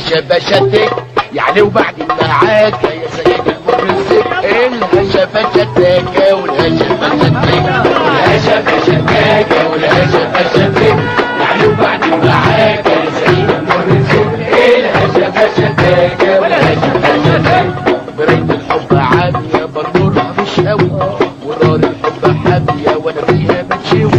الهشبة شدك يعني وبعد معاك يا سيد المرزق. الهشبة شدك والهشبة شدك الهشبة شدك والهشبة شدك يعني وبعد معاك يا سيد المرزق. الهشبة شدك والهشبة شدك. مراية الحب عامية بنورها مش قوي ونار الحب حامية وانا فيها بتشوي.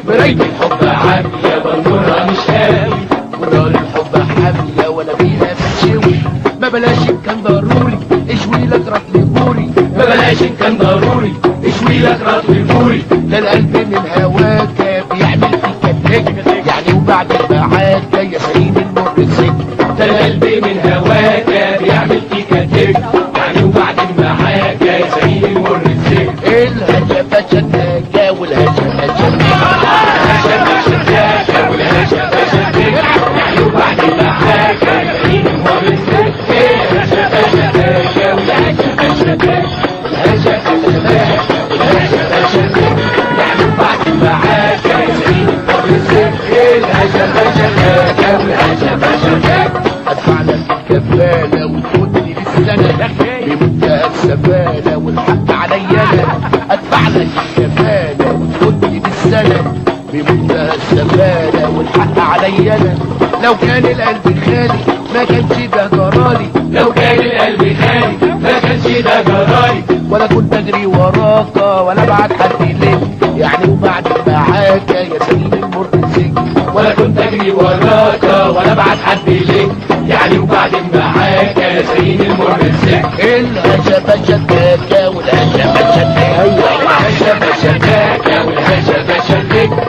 مراية الحب عامية بنورها مش قوي ونار الحب حامية وانا فيها بتشوي. ما بلاش ان كان ضروري اشوي لك رطل بوري. ما بلاش ان كان ضروري اشوي لك رطل بوري. ده القلب من هواك بيعمل فيك النجم يعني وبعد معاك يا سيد المرزق. ده القلب من هواك بيعمل فيك النجم يعني وبعد معاك يا سيد المرزق. الهشبة شداك والهشبة شداك الهشبة شداك والهشبة شداك يعني وبعد معاك يا سيد المرزق. الهشبة شداك والهشبة شداك الهشبة شداك الهشبة شداك يعني وبعد معاك يا سيد المرزق. الهشبة شداك والهشبة شداك. ادفع لك الكفالة وتودني بالسنة بمنتهى السفالة والحق عليا انا. ادفع لك الكفالة وتودني بالسنة بمنتهى السفالة والحق عليا انا. لو كان القلب خالي ما كانش ده جرالي. لو كان القلب خالي ما كانش ده جرالي ولا كنت اجري وراك ولا ابعت حد ليك يعني وبعد معاك يا سيد المرزق. ولا كنت اجري وراك ولا ابعت حد ليك يعني وبعد معاك يا سيد المرزق. الهشبة شداك والهشبة شداك الهشبة شداك والهشبة شداك